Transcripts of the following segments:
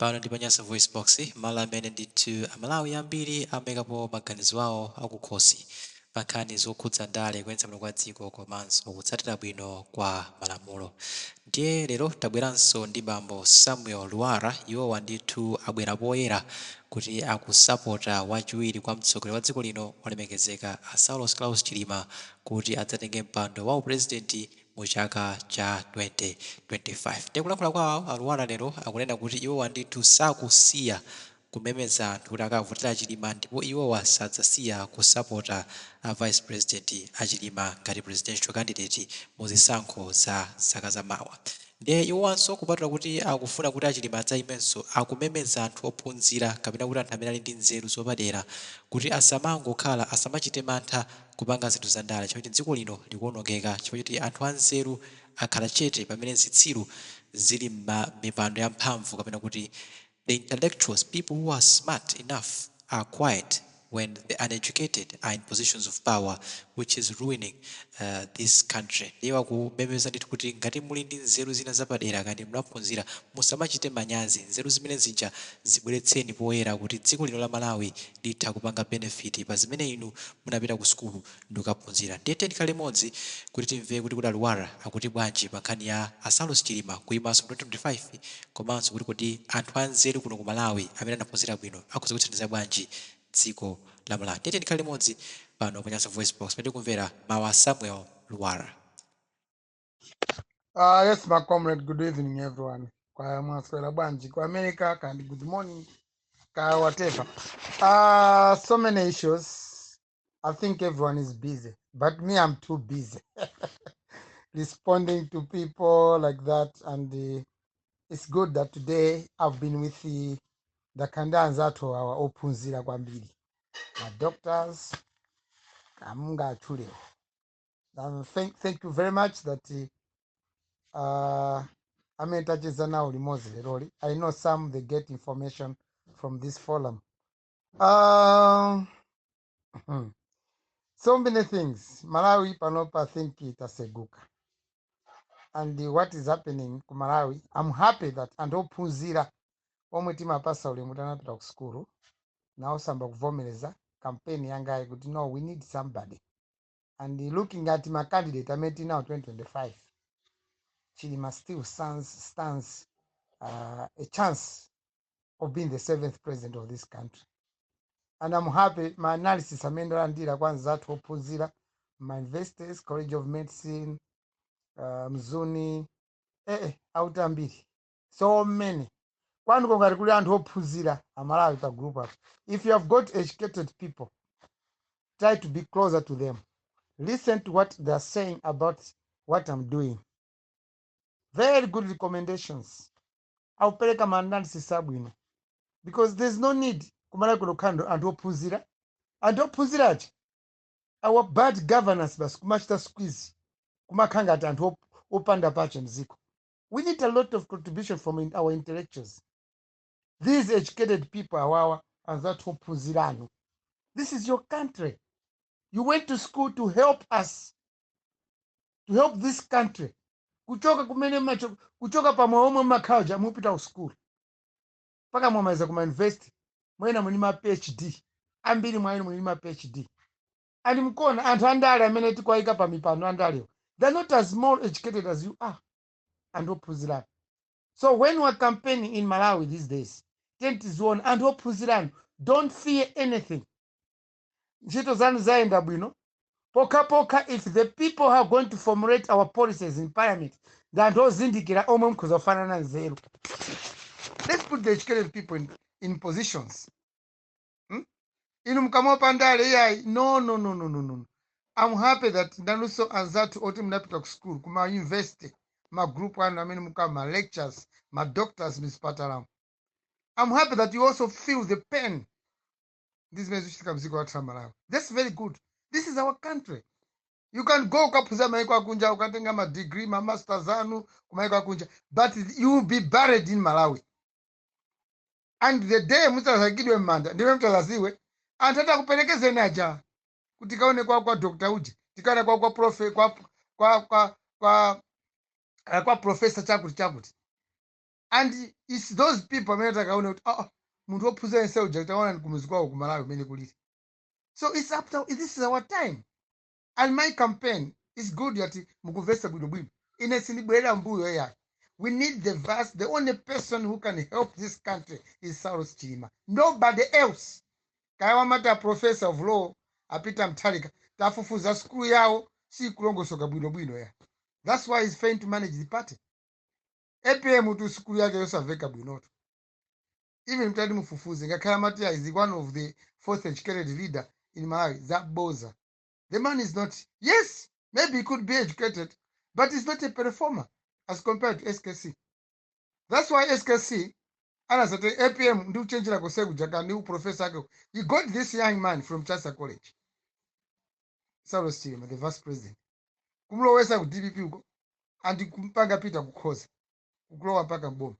Pano ndi Nyasa VoiceBox malo amene ndithu amalawi ambiri amekapo maganizo awo akukhosi pa nkhani zokhudza ndale kuyendetsa bwino kwa dziko komanso kutsatira bwino kwa malamulo. Ndiye lero tabweranso ndi bambo Samuel Lwara, iwowa ndithu abwera poyera kuti akusapota wachiwiri kwa mtsogoleri wa dziko lino olemekezeka Saulos Chilima kuti adzatenge mpando wa upresidenti mu chaka cha 2025. Tekulankhula kwawo Lwara lero akunena kuti iwowa ndithu sakusiya kumemeza anthu kuti akavotera Chilima ndipo iwowa sadzasiya kusapota vice president Chilima ngati presidential candidate mu zisankho za zaka zamawa. Ndiye iwowanso kupatula kuti akufuna kuti Chilima adzayimenso akumemeza anthu ophunzira kapena kuti anthu amene ali ndi nzeru zopadera kuti asamangokhala asamachite mantha kupanga zinthu za ndale chifukwa dziko lino likuwonongeka chifukwa choti anthu anzeru akhala chete pamene zitsiru zili mipando ya mphamvu kapena kuti the intellectuals, people who are smart enough, are quiet when the uneducated are in positions of power, which is ruining this country. Ndiye kumemeza ndithu kuti ngati muli ndi nzeru zina zapadera ngati mwaphunzira musamachite manyazi, nzeru zimene zija zibweretseni poyera kuti dziko lino la Malawi litha kupanga benefit pa zimene inu munapita ku skulu ndi kukaphunzira. Ndiye tikhale limodzi kuti timve kuti Lwara akuti bwanji pa nkhani ya Saulos Chilima kuyimanso 2025 komanso kuti anthu anzeru kuno ku Malawi amene anaphunzira bwino akhoza kuthandiza bwanji dziko la Malawi. Ndiye tikhale limodzi pano pa Nyasa VoiceBox pamene tikumvera mawu a Samuel Lwara. Yes, my comrade, good evening, everyone. Kwa mwaswera bwanji, kwa America, and good morning, whatever. So many issues. I think everyone is busy, but me, I'm too busy responding to people like that. And it's good that today I've been with the kandanza to our Ophunzila kwambiri, my doctors, kamunga chule. Thank you very much that ametachiza nawo limodzi leroli. I know some they get information from this forum. So many things. Malawi panopa think itaseguka. And what is happening ku Malawi, I'm happy that and Ophunzila omwe timapasa ulemu tanapita ku skulu now samba kuvomereza campaign yanga kuti no, we need somebody. And looking at my candidate, I met now 2025. Chilima still stands a chance of being the 7th president of this country. And I'm happy, my analysis, amendra ndira kwanza to Ophunzila, my investors, College of Medicine, Mzuni, autambiri. So many. Kwanu kongari kuli anthu ophunzira amalawi pa group up. If you have got educated people, try to be closer to them. Listen to what they're saying about what I'm doing. Very good recommendations. I'll peleka my analysis abwino. Because there's no need kumala kulokando and Ophunzila. And Ophunzila, our bad governance bas kumachita squeeze. Kumakanga and opanda pache mziko. We need a lot of contribution from our intellectuals. These educated people are our and that Ophunzilano. This is your country. You went to school to help us, to help this country. Kuchoka kumene macho, kuchoka pa mwaomwe makauja mupita school. Paka mwamaiza kuma invest, mwena munima PhD. Ambili mwaini munima PhD. And mkona, and andale ameneti kwa ika pa mipano andale. They're not as more educated as you are. And Ophunzilano. So when we're campaigning in Malawi these days, tent is one and Ophunzilano, don't fear anything. Njito zanu zaenda bwino. Poka, if the people are going to formulate our policies in parliament, then those indicate omwe mkuzofana na nzeru. Let's put the educated people in positions. Inu mkamo pandale yai. No. I'm happy that Danuso Anzatu Otim Napitock School, kuma university, my group one, I mean my lectures, my doctors, Miss Pataram. I'm happy that you also feel the pain. This message comes to That's very good. This is our country. You can go kapuza maiko kunja ukatenga ma degree, ma masters anu kumaiko kunja, but you will be buried in Malawi. And the day mutazagidwe manda, ndiwe mtazaziwe, antata kupelekeze naja. Kutikaone kwa Dr. Uji, tikaone kwa profe kwa professor chakuti. And it's those people amene takaona kuti munthu wophunzira yense uja taona ni kumuzi kwawo ku Malawi kumene kulili. So it's up to, this is our time. And my campaign is good yati mukuvesa bwinobwino. Ine sindibwera mbuyo ya. We need the only person who can help this country is Saulos Chilima. Nobody else. Kaya wamata professor of law apita mtalika tafufuza skulu yawo si kulongosoka bwinobwino ya. That's why he's failing to manage the party. APM tu skulu yake yosaveka bwinoto. Even mtadi mufufuze ngakhala Matia is one of the fourth educated leader in Malawi. That boza. The man is not, yes, maybe he could be educated, but he's not a performer as compared to SKC. That's why SKC, and as APM, do change like a new professor. You got this young man from Nyasa College, Saulos Chilima, the vice president. Kumlowesa ku DPP uko, and kumpanga pita kukoza, kukulowa paka mbomu.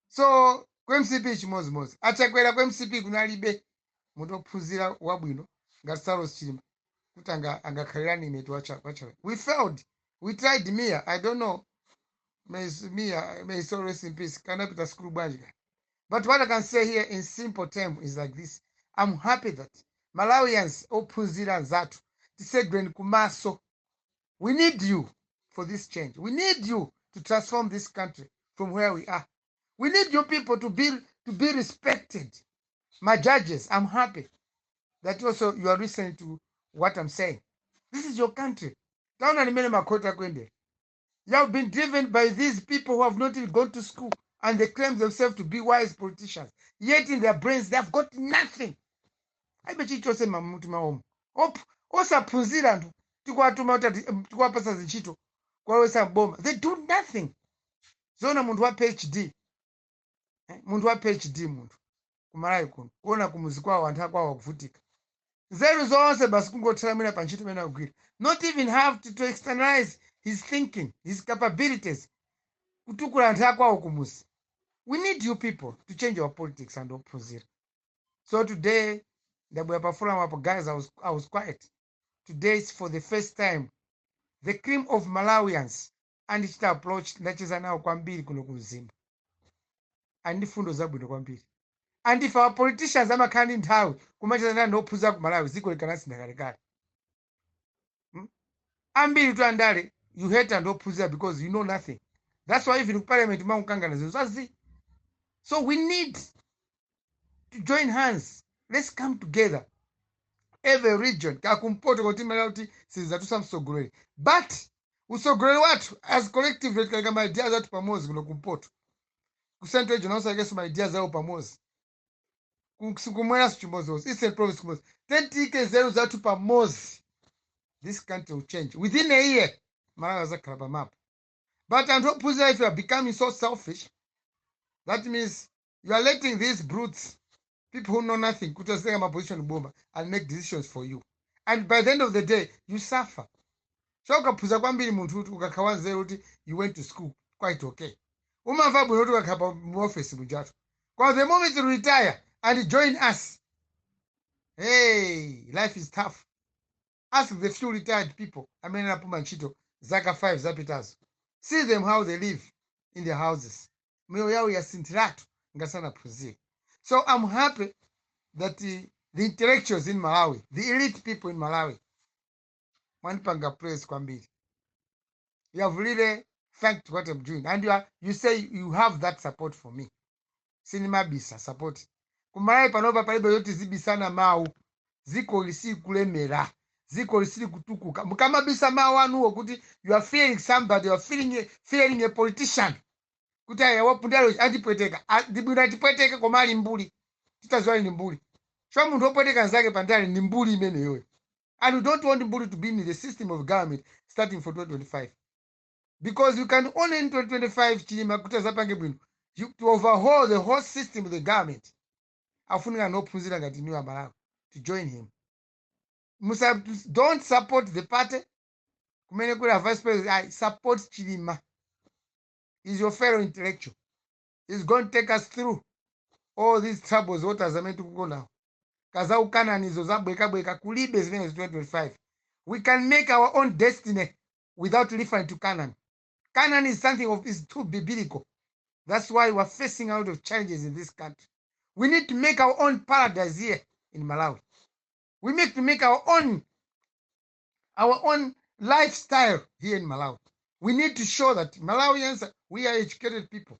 So, kwa MCP chimozi. Achakwera kwa MCP kunalibe, mutu ophunzira wabwino, nga Saulos Chilima. We failed. We tried Mia. I don't know. May so rest in peace. Cannot be the school budget. But what I can say here in simple terms is like this. I'm happy that Malawians, Ophunzila and Zatu, Tisinthe Kumaso, we need you for this change. We need you to transform this country from where we are. We need you people to be respected. My judges, I'm happy that also you are listening to what I'm saying. This is your country. You have been driven by these people who have not even gone to school and they claim themselves to be wise politicians. Yet in their brains, they have got nothing. I bet you chose mamutima home. Osaphunzira tukwapasa zinchito kwawesa boma. They do nothing. Zona mundu wa PhD. Mundu wa PhD mundu. Kumalawi kuno. Kuona kumuzi kwawo anthu akwawo kuvutika. Zeru zonse basi kungothalamira panchito mena kugwira. Not even have to externalize his thinking, his capabilities. Kutukula anthu akwawo kumuzi. We need you people to change our politics and Ophunzila. So today, guys, I was quiet. Today is for the first time. The cream of Malawians and it approached nacheza nao kwambiri kuno kuzimba. And fundo zabwino kwambiri. And if our politicians amakhani nthawi kumacheza nao ndophuza ku Malawi dziko likanasintha kalekale. Ambiri tu ndale, you hate and ophuza because you know nothing. That's why even in parliament mankangana zizazi. So we need to join hands. Let's come together. Every region kakumpoto kotimela kuti sizatusa msogolere. But usogolere watu as collective katika my ideas watu pamozi kuno kumpoto. Kusentral region also guess my ideas zao pamozi. Kumwena chimozi. Eastern province kumozi. 30 zero zatu pamozi. This country will change. Within a year, Malawi has a clever map. But and Ophunzila, if you are becoming so selfish, that means you are letting these brutes, people who know nothing, could just take my position bomber and make decisions for you. And by the end of the day, you suffer. So you went to school, quite okay. Because the moment you retire and join us, hey, life is tough. Ask the few retired people, Zaka 5 Zapitas. See them how they live in their houses. So I'm happy that the intellectuals in Malawi, the elite people in Malawi, Wanpanga praise Kwambiri. You have really thanked what I'm doing. And you say you have that support for me. Cinema bisa support. Kumalawi panopa palibe yoti zibisana mau. Dziko lisi kulemera. Dziko lisi kutukuka. Mukama bisa mau anuwo kuti you are fearing somebody, you are fearing a politician. Kuti wapundalo antipweteka. Dibwino antipweteka komali mbuli. Titazwali ni mbuli. Shwa mundu opweteka nzake pandali ni mbuli imene yoyo. And we don't want mbuli to be in the system of government starting for 2025. Because you can only in 2025 Chilima kutazapange bwino. To overhaul the whole system of the government. Afunika no Ophunzila ngati niwa Malawi to join him. Don't support the party. Kumene kula vice president, I support Chilima. He's your fellow intellectual. He's going to take us through all these troubles. What are meant to go now? Kaza ukana nizo zabweka kulibe zimene 2025. We can make our own destiny without referring to Canaan. Canaan is something is too biblical. That's why we're facing a lot of challenges in this country. We need to make our own paradise here in Malawi. We need to make our own lifestyle here in Malawi. We need to show that Malawians, we are educated people.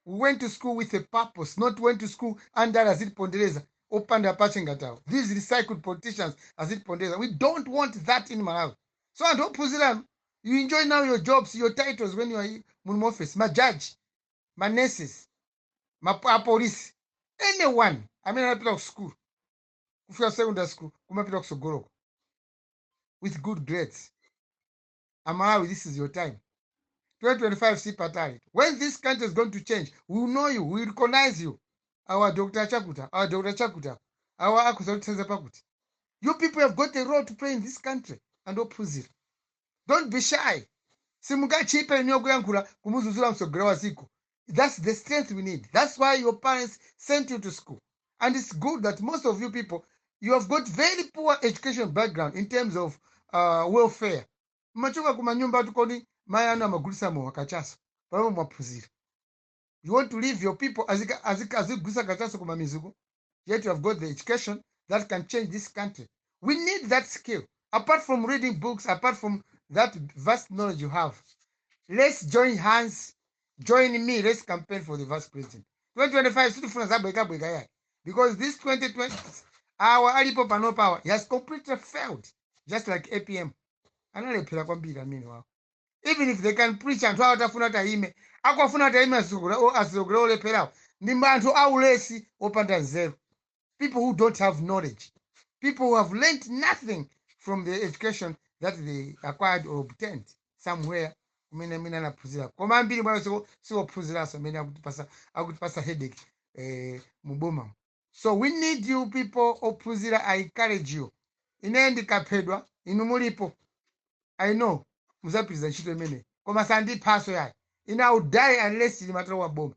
We went to school with a purpose, not went to school under Azit Pondereza, Opanda Pachengatao. These recycled politicians, Azit Pondereza. We don't want that in Malawi. So, and Ophunzila, you enjoy now your jobs, your titles when you are in office. My judge, my nurses, my police, anyone. I mean, I of school. If you are secondary school, with good grades. And Malawi, this is your time. 2025 see pattern. When this country is going to change, we will know you, we will recognize you. Our Dr. Chakuta, our Akusa. You people have got a role to play in this country. And Ophunzila. Don't be shy. That's the strength we need. That's why your parents sent you to school. And it's good that most of you people, you have got very poor education background in terms of welfare. You want to leave your people yet you have got the education that can change this country. We need that skill. Apart from reading books, apart from that vast knowledge you have, let's join hands, join me, let's campaign for the vice president. 2025, because this 2020, our Alipo Pano power has completely failed, just like APM. Even if they can preach and awatafuna taime akwafuna taime asogolo leperawo ndi anthu aulesi opanda nzeru, people who don't have knowledge, people who have learned nothing from the education that they acquired or obtained somewhere. Mina naphunzira koma ambiri bwana siwophunziranso amene akutipasa headache muboma. So we need you people. Ophunzira, I encourage you. Ine ndikaphedwa inu mulipo, I know muzapiriza ntchito imene koma sandiphaso yayi. I will die unless matter wa bomb.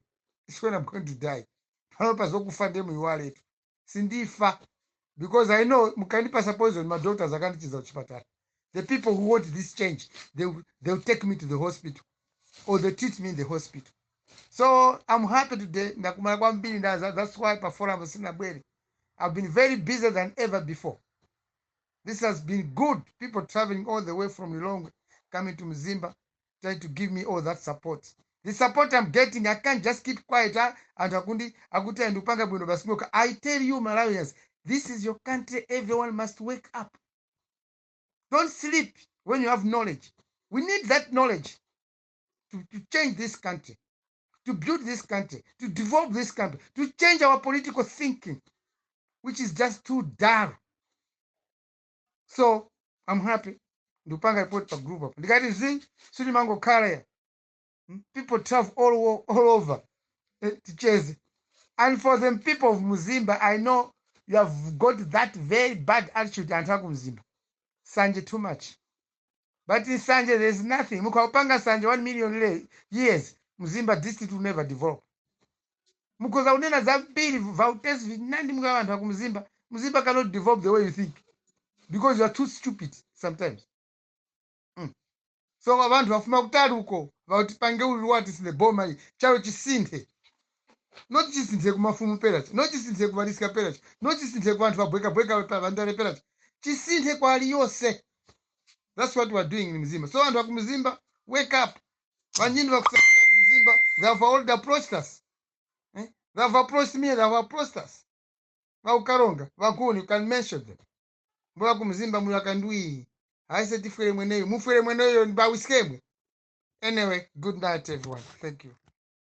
It's when I'm going to die. Panopa zokufa ndemu iwaletu sindifa, because I know mukandipasa poison my daughters akandichiza kuchipatala. The people who want this change, they'll take me to the hospital or they treat me in the hospital. So I'm happy today. That's why I've been very busier than ever before. This has been good. People traveling all the way from Lilongwe, coming to Mzimba, trying to give me all that support. The support I'm getting, I can't just keep quiet. I tell you, Malawians, this is your country. Everyone must wake up. Don't sleep when you have knowledge. We need that knowledge to change this country, to build this country, to develop this country, to change our political thinking, which is just too dull. So I'm happy. Ndupanga report per group up. Sulimango Karea. People travel all over to chase. And for the people of Mzimba, I know you have got that very bad attitude and Mzimba. Sanje too much. But in Sanje, there's nothing. Mukapanga Sanje 1 million years, Mzimba district will never develop. Mukoza unena zabili vautes vinandi mukawanda Mzimba. Mzimba cannot develop the way you think. Because you are too stupid sometimes. So abantu vafuma kutali uko vautipange uluwati sine boma chawo Tisinthe. Not Tisinthe kumafumu perachi, not Tisinthe kuvaliska perachi, not Tisinthe kuvantu vabweka vandale perachi. Tisinthe kwa aliyose. That's what we are doing in Mzimba. So vantu vakumzimba, wake up. Vanyini vakusaidia kumzimba, they have all approached us. They have approached me, they have approached us. Vaukaronga, vakuni, you can mention them. Mbona kumzimba mulakandui. I said tifere mweneyo, mufere mweneyo mbawiskemwe. Anyway, good night everyone. Thank you.